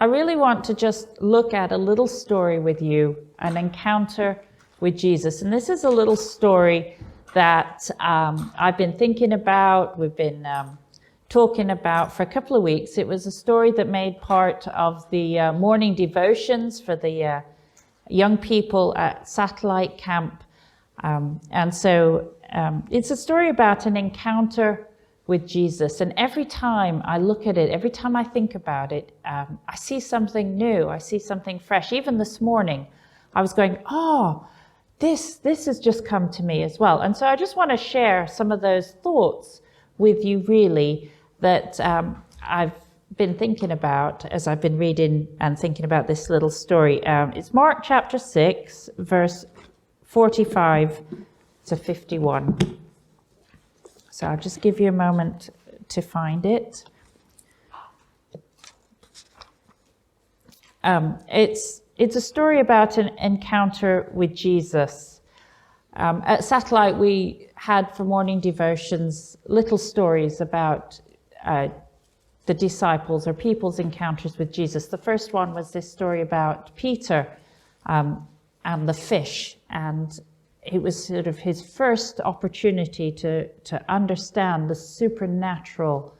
I really want to just look at a little story with you, an encounter with Jesus. And this is a little story that I've been thinking about, we've been talking about for a couple of weeks. It was a story that made part of the morning devotions for the young people at Satellite Camp. And so it's a story about an encounter with Jesus. And every time I look at it, every time I think about it, I see something new. I see something fresh. Even this morning, I was going, this has just come to me as well. And so I just want to share some of those thoughts with you, really, that I've been thinking about as I've been reading and thinking about this little story. It's Mark chapter 6, verse 45 to 51. So I'll just give you a moment to find it. It's a story about an encounter with Jesus. At Satellite, we had for morning devotions little stories about the disciples or people's encounters with Jesus. The first one was this story about Peter and the fish, and it was sort of his first opportunity to understand the supernatural,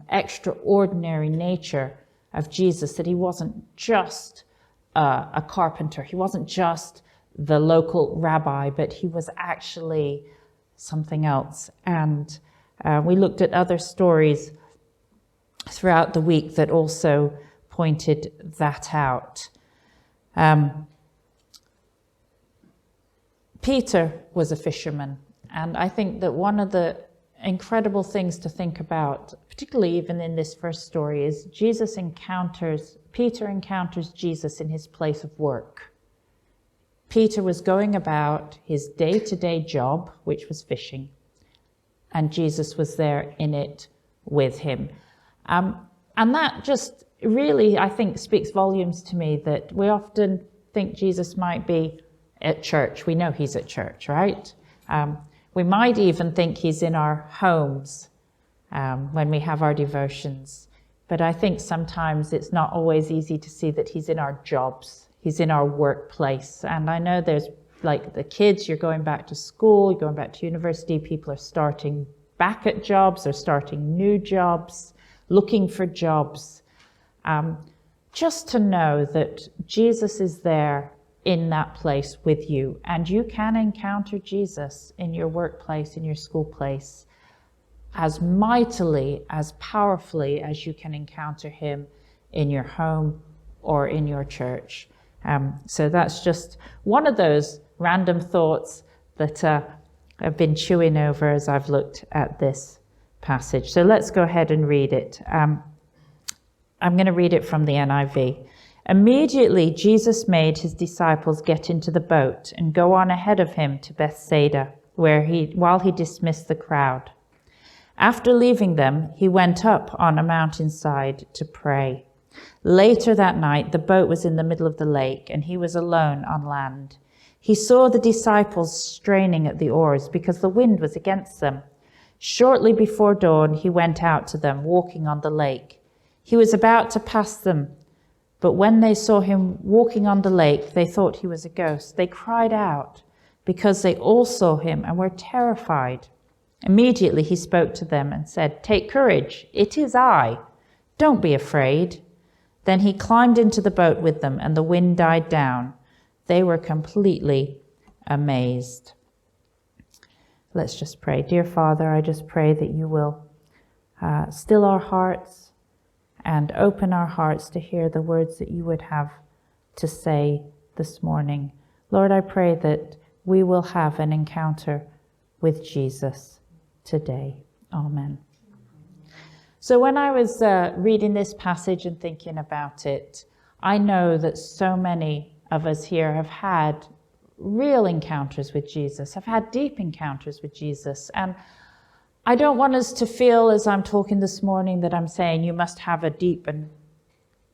extraordinary nature of Jesus, that he wasn't just a carpenter, he wasn't just the local rabbi, but he was actually something else. And we looked at other stories throughout the week that also pointed that out. Peter was a fisherman, and I think that one of the incredible things to think about, particularly even in this first story, is Peter encounters Jesus in his place of work. Peter was going about his day-to-day job, which was fishing, and Jesus was there in it with him. And that just really, I think, speaks volumes to me, that we often think Jesus might be at church. We know he's at church, right? We might even think he's in our homes when we have our devotions. But I think sometimes it's not always easy to see that he's in our jobs. He's in our workplace. And I know there's like the kids, you're going back to school, you're going back to university, people are starting back at jobs or starting new jobs, looking for jobs. Just to know that Jesus is there in that place with you, and you can encounter Jesus in your workplace, in your school place, as mightily, as powerfully as you can encounter him in your home or in your church. So that's just one of those random thoughts that I've been chewing over as I've looked at this passage. So let's go ahead and read it. I'm going to read it from the NIV. Immediately, Jesus made his disciples get into the boat and go on ahead of him to Bethsaida, while he dismissed the crowd. After leaving them, he went up on a mountainside to pray. Later that night, the boat was in the middle of the lake, and he was alone on land. He saw the disciples straining at the oars because the wind was against them. Shortly before dawn, he went out to them, walking on the lake. He was about to pass them, but when they saw him walking on the lake, they thought he was a ghost. They cried out because they all saw him and were terrified. Immediately he spoke to them and said, "Take courage, it is I. Don't be afraid." Then he climbed into the boat with them, and the wind died down. They were completely amazed. Let's just pray. Dear Father, I just pray that you will still our hearts and open our hearts to hear the words that you would have to say this morning. Lord, I pray that we will have an encounter with Jesus today. Amen. So when I was reading this passage and thinking about it, I know that so many of us here have had real encounters with Jesus, have had deep encounters with Jesus. And I don't want us to feel, as I'm talking this morning, that I'm saying you must have a deep and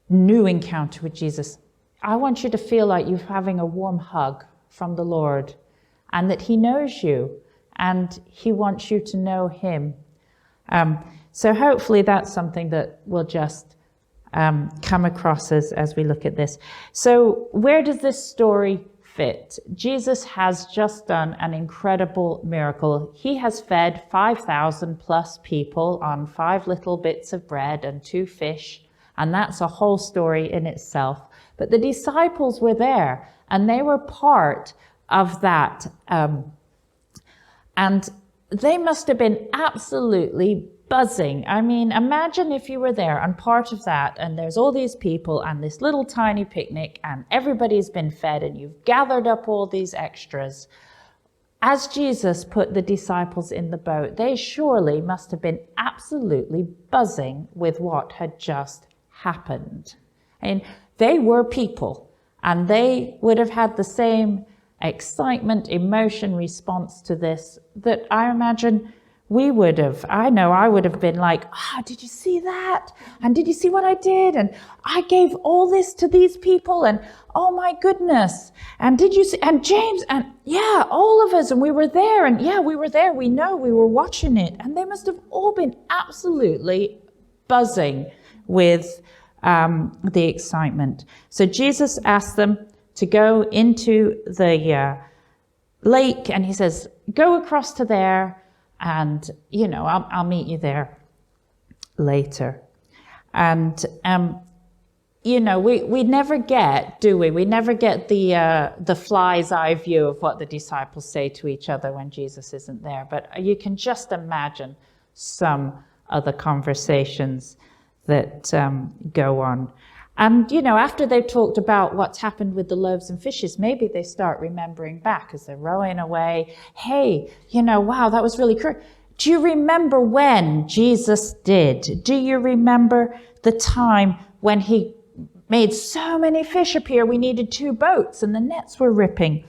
new encounter with Jesus. I want you to feel like you're having a warm hug from the Lord, and that he knows you and he wants you to know him. So hopefully that's something that will just come across as we look at this. So where does this story fit? Jesus has just done an incredible miracle. He has fed 5,000 plus people on 5 little bits of bread and 2 fish, and that's a whole story in itself. But the disciples were there, and they were part of that. And they must have been absolutely buzzing. I mean, imagine if you were there and part of that, and there's all these people and this little tiny picnic, and everybody's been fed, and you've gathered up all these extras. As Jesus put the disciples in the boat, they surely must have been absolutely buzzing with what had just happened. And they were people, and they would have had the same excitement, emotion response to this that I imagine we would have. I know I would have been like, did you see that? And did you see what I did? And I gave all this to these people, and oh my goodness. And did you see? And James, and yeah, all of us, and we were there, and yeah, we were there. We know, we were watching it. And they must have all been absolutely buzzing with the excitement. So Jesus asked them to go into the lake, and he says, go across to there, and I'll meet you there later. And we never get, do we? We never get the fly's eye view of what the disciples say to each other when Jesus isn't there. But you can just imagine some of the conversations that go on. And, after they've talked about what's happened with the loaves and fishes, maybe they start remembering back as they're rowing away. Hey, wow, that was really cool. Do you remember when Jesus did? Do you remember the time when he made so many fish appear we needed 2 boats and the nets were ripping?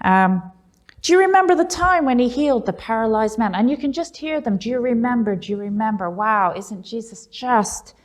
Do you remember the time when he healed the paralyzed man? And you can just hear them. Do you remember? Do you remember? Wow, isn't Jesus just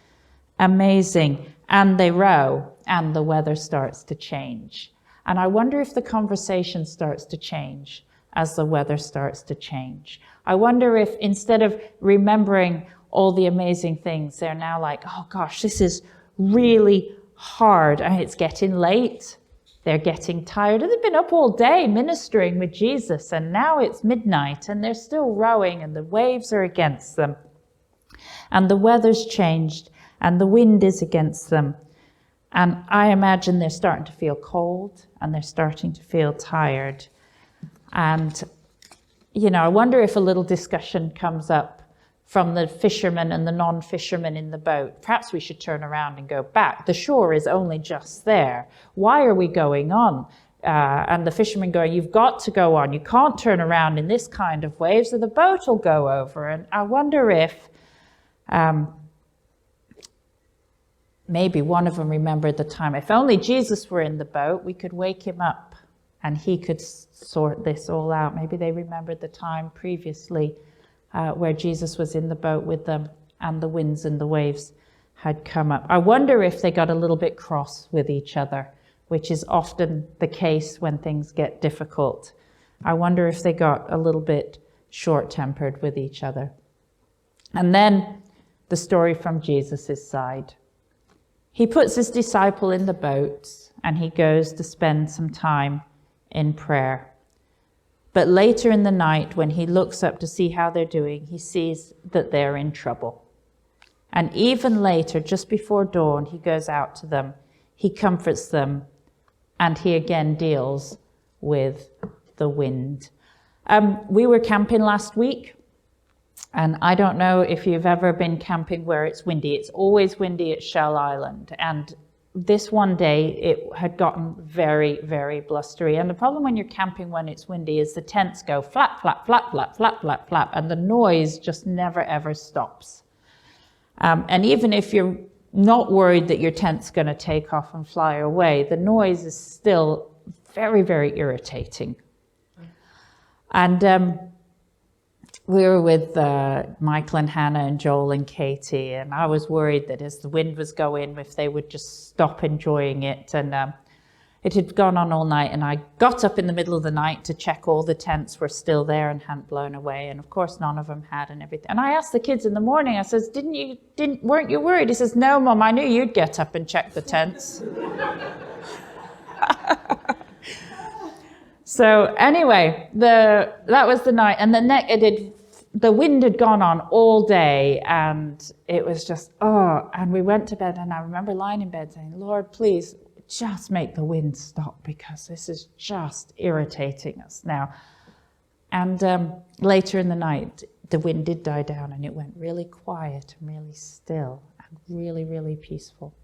amazing? And they row, and the weather starts to change. And I wonder if the conversation starts to change as the weather starts to change. I wonder if instead of remembering all the amazing things, they're now like, oh gosh, this is really hard. And it's getting late. They're getting tired. And they've been up all day ministering with Jesus, and now it's midnight, and they're still rowing, and the waves are against them. And the weather's changed, and the wind is against them. And I imagine they're starting to feel cold, and they're starting to feel tired. And, I wonder if a little discussion comes up from the fishermen and the non-fishermen in the boat. Perhaps we should turn around and go back. The shore is only just there. Why are we going on? And the fishermen going, you've got to go on. You can't turn around in this kind of waves or the boat will go over. And I wonder if maybe one of them remembered the time. If only Jesus were in the boat, we could wake him up and he could sort this all out. Maybe they remembered the time previously where Jesus was in the boat with them and the winds and the waves had come up. I wonder if they got a little bit cross with each other, which is often the case when things get difficult. I wonder if they got a little bit short-tempered with each other. And then the story from Jesus' side. He puts his disciple in the boat and he goes to spend some time in prayer. But later in the night, when he looks up to see how they're doing, he sees that they're in trouble. And even later, just before dawn, he goes out to them, he comforts them, and he again deals with the wind. We were camping last week. And I don't know if you've ever been camping where it's windy. It's always windy at Shell Island. And this one day, it had gotten very, very blustery. And the problem when you're camping when it's windy is the tents go flap, flap, flap, flap, flap, flap, flap. And the noise just never, ever stops. And even if you're not worried that your tent's going to take off and fly away, the noise is still very, very irritating. And we were with Michael and Hannah and Joel and Katie, and I was worried that as the wind was going, if they would just stop enjoying it. And It had gone on all night, and I got up in the middle of the night to check all the tents were still there and hadn't blown away. And of course, none of them had and everything. And I asked the kids in the morning, I says, weren't you worried? He says, no, Mum, I knew you'd get up and check the tents. So anyway, that was the night. And the wind had gone on all day, and it was just, and we went to bed, and I remember lying in bed saying, Lord, please, just make the wind stop, because this is just irritating us now. And later in the night, the wind did die down, and it went really quiet and really still and really, really peaceful.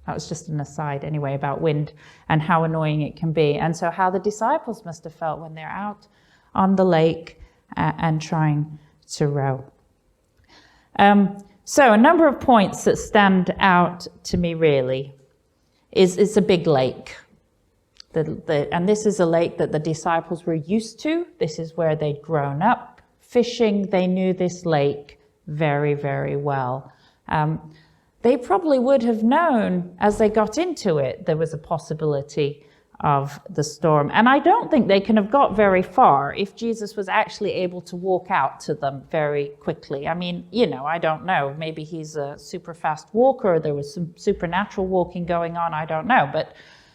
That was just an aside anyway about wind and how annoying it can be. And so how the disciples must have felt when they're out on the lake and trying to row. So a number of points that stand out to me really is it's a big lake. And this is a lake that the disciples were used to. This is where they'd grown up fishing. They knew this lake very, very well. They probably would have known as they got into it there was a possibility of the storm. And I don't think they can have got very far if Jesus was actually able to walk out to them very quickly. I mean, I don't know. Maybe he's a super fast walker. There was some supernatural walking going on. I don't know. But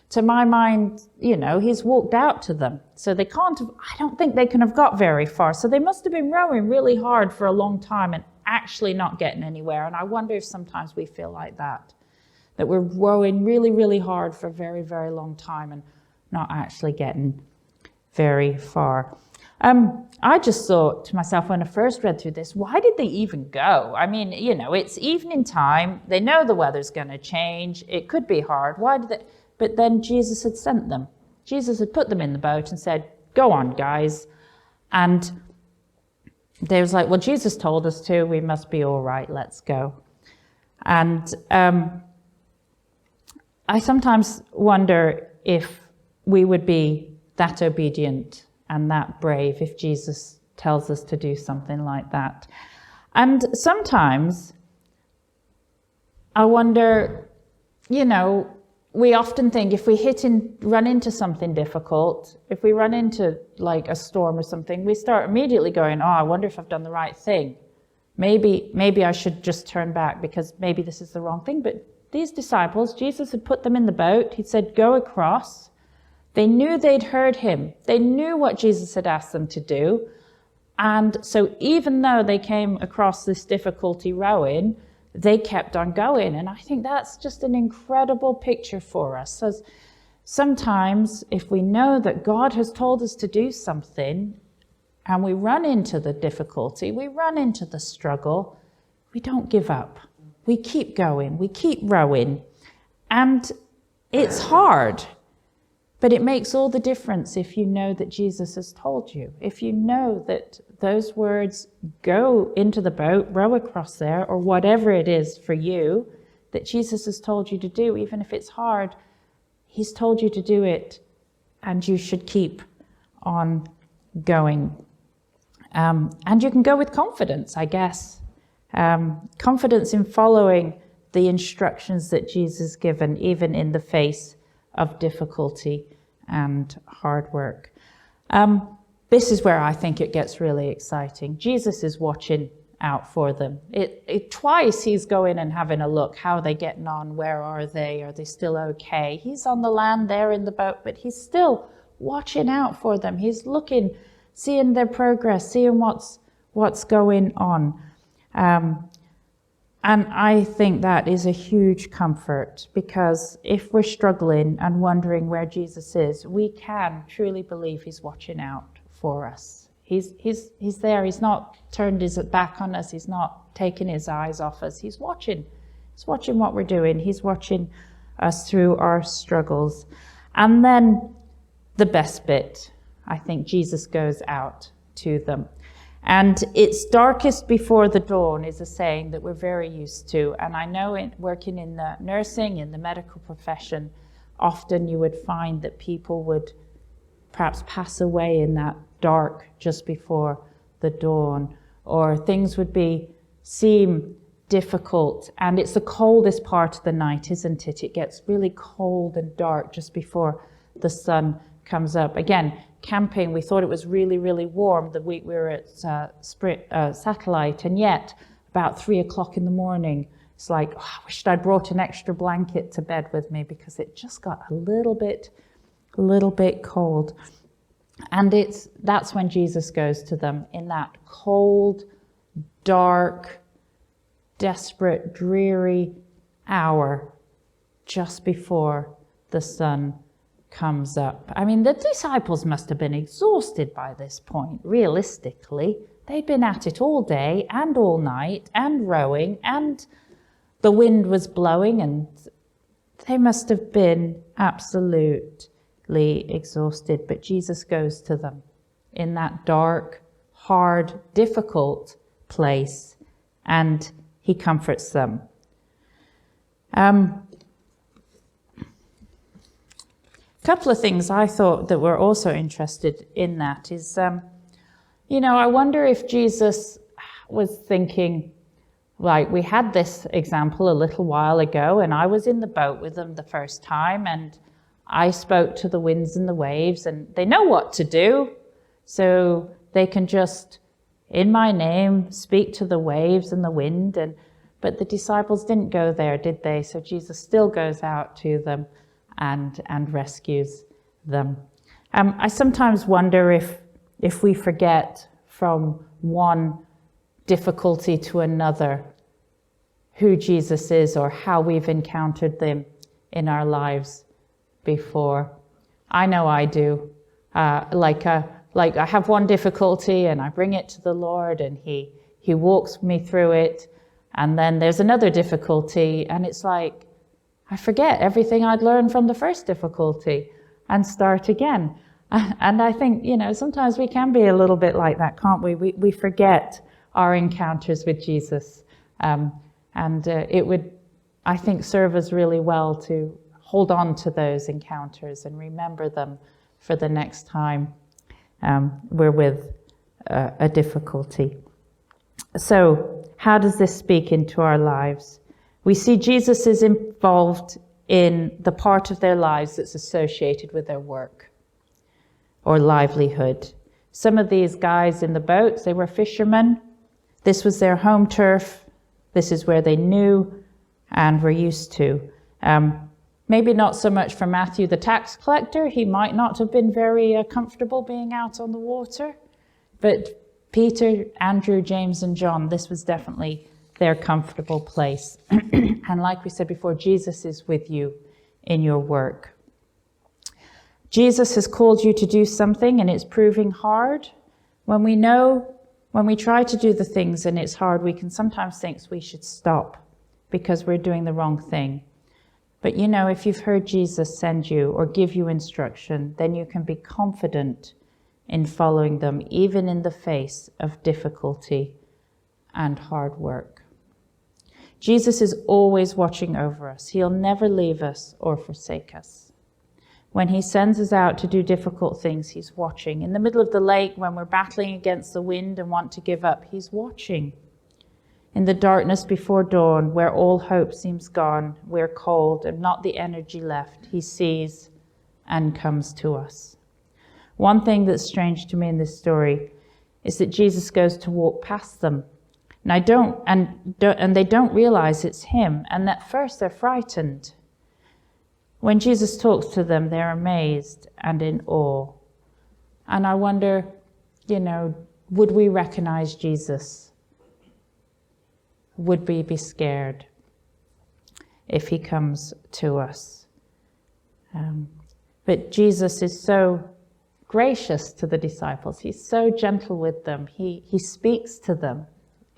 to my mind, he's walked out to them. So they can't have, I don't think they can have got very far. So they must have been rowing really hard for a long time and actually not getting anywhere. And I wonder if sometimes we feel like that we're rowing really, really hard for a very, very long time and not actually getting very far. I just thought to myself when I first read through this, why did they even go? I mean, it's evening time. They know the weather's going to change. It could be hard. Why did they? But then Jesus had sent them. Jesus had put them in the boat and said, go on, guys. And they was like, well, Jesus told us to. We must be all right. Let's go. And I sometimes wonder if we would be that obedient and that brave if Jesus tells us to do something like that. And sometimes I wonder, we often think if we run into something difficult, if we run into like a storm or something, we start immediately going, I wonder if I've done the right thing. Maybe I should just turn back because maybe this is the wrong thing. But these disciples, Jesus had put them in the boat. He said, go across. They knew they'd heard him. They knew what Jesus had asked them to do. And so even though they came across this difficulty rowing, they kept on going. And I think that's just an incredible picture for us. So sometimes if we know that God has told us to do something and we run into the difficulty, we run into the struggle, we don't give up. We keep going, we keep rowing. And it's hard, but it makes all the difference if you know that Jesus has told you. If you know that those words, go into the boat, row across there, or whatever it is for you that Jesus has told you to do, even if it's hard, he's told you to do it, and you should keep on going. And you can go with confidence, I guess. Confidence in following the instructions that Jesus given, even in the face of difficulty and hard work. This is where I think it gets really exciting. Jesus is watching out for them. Twice he's going and having a look. How are they getting on? Where are they? Are they still okay? He's on the land there in the boat, but he's still watching out for them. He's looking, seeing their progress, seeing what's going on. And I think that is a huge comfort, because if we're struggling and wondering where Jesus is, we can truly believe he's watching out for us. He's there. He's not turned his back on us. He's not taken his eyes off us. He's watching. He's watching what we're doing. He's watching us through our struggles. And then the best bit, I think Jesus goes out to them. And it's darkest before the dawn is a saying that we're very used to. And I know working in the nursing, in the medical profession, often you would find that people would perhaps pass away in that dark just before the dawn, or things would seem difficult. And it's the coldest part of the night, isn't it? It gets really cold and dark just before the sun comes up. Again, camping, we thought it was really, really warm the week we were at Satellite, and yet about 3 o'clock in the morning, it's like, oh, I wished I'd brought an extra blanket to bed with me because it just got a little bit cold. And that's when Jesus goes to them, in that cold, dark, desperate, dreary hour just before the sun comes up. I mean, the disciples must have been exhausted by this point, realistically. They'd been at it all day and all night and rowing, and the wind was blowing, and they must have been absolutely exhausted. But Jesus goes to them in that dark, hard, difficult place, and he comforts them. A couple of things I thought that were also interested in that is, I wonder if Jesus was thinking, like, we had this example a little while ago, and I was in the boat with them the first time, and I spoke to the winds and the waves, and they know what to do, so they can just, in my name, speak to the waves and the wind. But the disciples didn't go there, did they? So Jesus still goes out to them and rescues them. I sometimes wonder if we forget from one difficulty to another who Jesus is or how we've encountered them in our lives before. I know I do. Like I have one difficulty and I bring it to the Lord, and he walks me through it. And then there's another difficulty, and it's like I forget everything I'd learned from the first difficulty and start again. And I think, sometimes we can be a little bit like that, can't we? We forget our encounters with Jesus. It would, I think, serve us really well to hold on to those encounters and remember them for the next time we're with a difficulty. So, how does this speak into our lives? We see Jesus is involved in the part of their lives that's associated with their work or livelihood. Some of these guys in the boats, they were fishermen. This was their home turf. This is where they knew and were used to. Maybe not so much for Matthew, the tax collector. He might not have been very comfortable being out on the water. But Peter, Andrew, James, and John, this was definitely their comfortable place. And like we said before, Jesus is with you in your work. Jesus has called you to do something and it's proving hard. When we try to do the things and it's hard, we can sometimes think we should stop because we're doing the wrong thing. But if you've heard Jesus send you or give you instruction, then you can be confident in following them, even in the face of difficulty and hard work. Jesus is always watching over us. He'll never leave us or forsake us. When he sends us out to do difficult things, he's watching. In the middle of the lake, when we're battling against the wind and want to give up, he's watching. In the darkness before dawn, where all hope seems gone, we're cold and not the energy left, he sees and comes to us. One thing that's strange to me in this story is that Jesus goes to walk past them. And they don't realize it's him. And at first they're frightened. When Jesus talks to them, they're amazed and in awe. And I wonder, would we recognize Jesus? Would we be scared if he comes to us? But Jesus is so gracious to the disciples. He's so gentle with them. He speaks to them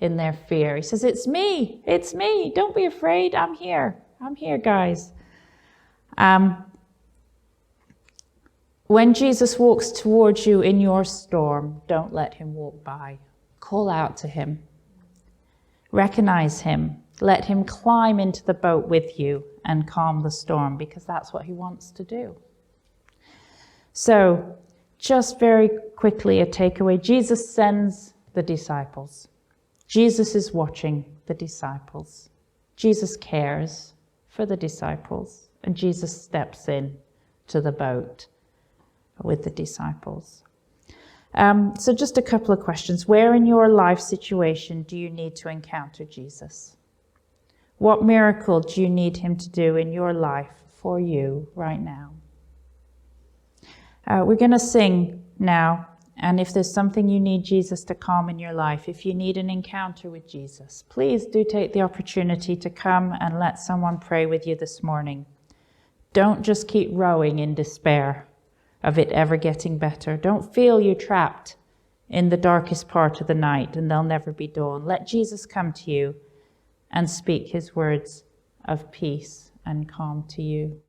in their fear. He says, it's me. Don't be afraid. I'm here, guys. When Jesus walks towards you in your storm, don't let him walk by. Call out to him. Recognize him. Let him climb into the boat with you and calm the storm, because that's what he wants to do. So, just very quickly, a takeaway. Jesus sends the disciples. Jesus is watching the disciples. Jesus cares for the disciples. And Jesus steps in to the boat with the disciples. So just a couple of questions. Where in your life situation do you need to encounter Jesus? What miracle do you need him to do in your life for you right now? We're going to sing now, and if there's something you need Jesus to calm in your life, if you need an encounter with Jesus, please do take the opportunity to come and let someone pray with you this morning. Don't just keep rowing in despair of it ever getting better. Don't feel you're trapped in the darkest part of the night and there'll never be dawn. Let Jesus come to you and speak his words of peace and calm to you.